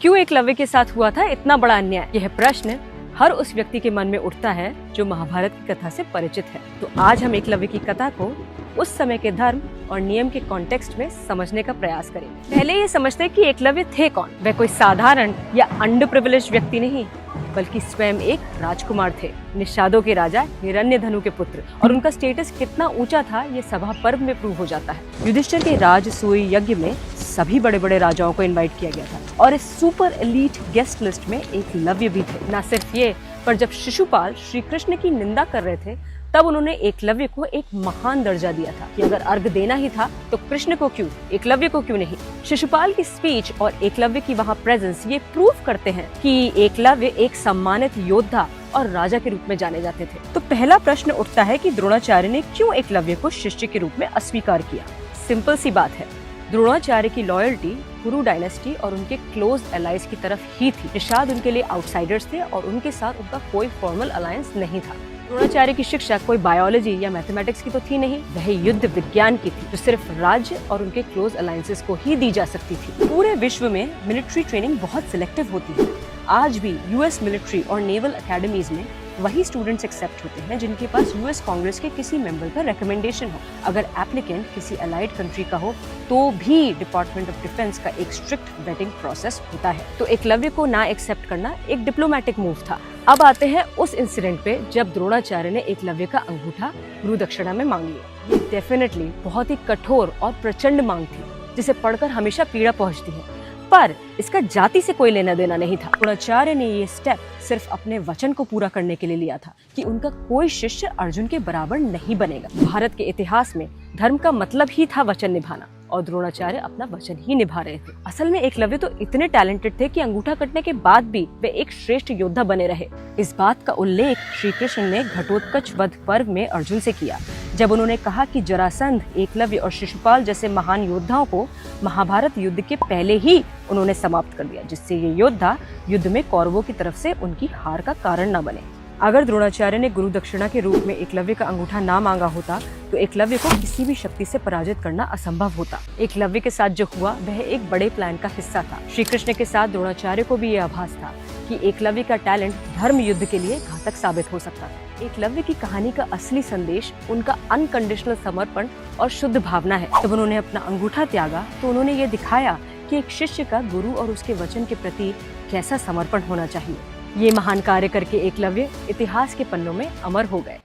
क्यों एकलव्य के साथ हुआ था इतना बड़ा अन्याय? यह प्रश्न हर उस व्यक्ति के मन में उठता है जो महाभारत की कथा से परिचित है। तो आज हम एकलव्य की कथा को उस समय के धर्म और नियम के कॉन्टेक्स्ट में समझने का प्रयास करेंगे। पहले ये समझते हैं कि एकलव्य थे कौन। वे कोई साधारण या अंडर प्रिविलेज्ड व्यक्ति नहीं, बल्कि स्वयं एक राजकुमार थे, निषादों के राजा हिरण्यधनु के पुत्र। और उनका स्टेटस कितना ऊंचा था ये सभा पर्व में प्रूव हो जाता है। युधिष्ठिर के राजसूय यज्ञ में सभी बड़े बड़े राजाओं को इनवाइट किया गया था और इस सुपर एलीट गेस्ट लिस्ट में एकलव्य भी थे। न सिर्फ ये, पर जब शिशुपाल श्री कृष्ण की निंदा कर रहे थे तब उन्होंने एकलव्य को एक महान दर्जा दिया था कि अगर अर्घ देना ही था तो कृष्ण को क्यों, एकलव्य को क्यों नहीं। शिशुपाल की स्पीच और एकलव्य की वहाँ प्रेजेंस ये प्रूव करते हैं कि एकलव्य एक सम्मानित योद्धा और राजा के रूप में जाने जाते थे। तो पहला प्रश्न उठता है कि द्रोणाचार्य ने क्यों एकलव्य को शिष्य के रूप में अस्वीकार किया। सिंपल सी बात है, द्रोणाचार्य की लॉयल्टी कुरु डायनेस्टी और उनके क्लोज अलाइज की तरफ ही थी। निषाद उनके लिए आउटसाइडर्स थे और उनके साथ उनका कोई फॉर्मल अलायंस नहीं था। द्रोणाचार्य की शिक्षा कोई बायोलॉजी या मैथमेटिक्स की तो थी नहीं, वह युद्ध विज्ञान की थी जो सिर्फ राज्य और उनके क्लोज अलायंसेस को ही दी जा सकती थी। पूरे विश्व में मिलिट्री ट्रेनिंग बहुत सिलेक्टिव होती है। आज भी यूएस मिलिट्री और नेवल अकेडमीज में वही स्टूडेंट्स एक्सेप्ट होते हैं जिनके पास यूएस कांग्रेस के किसी मेंबर का रिकमेंडेशन हो। अगर एप्लीकेंट किसी अलाइड कंट्री का हो तो भी डिपार्टमेंट ऑफ डिफेंस का एक स्ट्रिक्ट वेटिंग प्रोसेस होता है। तो एकलव्य को ना एक्सेप्ट करना एक डिप्लोमेटिक मूव था। अब आते हैं उस इंसिडेंट पे जब द्रोणाचार्य ने एकलव्य का अंगूठा गुरु दक्षिणा में मांग लिया। ये डेफिनेटली बहुत ही कठोर और प्रचंड मांग थी जिसे पढ़कर हमेशा पीड़ा पहुंचती है, पर इसका जाति से कोई लेना देना नहीं था। द्रोणाचार्य ने ये स्टेप सिर्फ अपने वचन को पूरा करने के लिए लिया था कि उनका कोई शिष्य अर्जुन के बराबर नहीं बनेगा। भारत के इतिहास में धर्म का मतलब ही था वचन निभाना और द्रोणाचार्य अपना वचन ही निभा रहे थे। असल में एकलव्य तो इतने टैलेंटेड थे कि अंगूठा कटने के बाद भी वे एक श्रेष्ठ योद्धा बने रहे। इस बात का उल्लेख श्री कृष्ण ने घटोत्कच वध पर्व में अर्जुन से किया, जब उन्होंने कहा कि जरासंध, एकलव्य और शिशुपाल जैसे महान योद्धाओं को महाभारत युद्ध के पहले ही उन्होंने समाप्त कर दिया, जिससे ये योद्धा युद्ध में कौरवों की तरफ से उनकी हार का कारण न बने। अगर द्रोणाचार्य ने गुरु दक्षिणा के रूप में एकलव्य का अंगूठा ना मांगा होता तो एकलव्य को किसी भी शक्ति से पराजित करना असंभव होता। एकलव्य के साथ जो हुआ वह एक बड़े प्लान का हिस्सा था। श्री कृष्ण के साथ द्रोणाचार्य को भी यह आभास था कि एकलव्य का टैलेंट धर्म युद्ध के लिए घातक साबित हो सकता था। एकलव्य की कहानी का असली संदेश उनका अनकंडीशनल समर्पण और शुद्ध भावना है। जब उन्होंने अपना अंगूठा त्यागा तो उन्होंने ये दिखाया कि एक शिष्य का गुरु और उसके वचन के प्रति कैसा समर्पण होना चाहिए। ये महान कार्य करके एकलव्य इतिहास के पन्नों में अमर हो गए।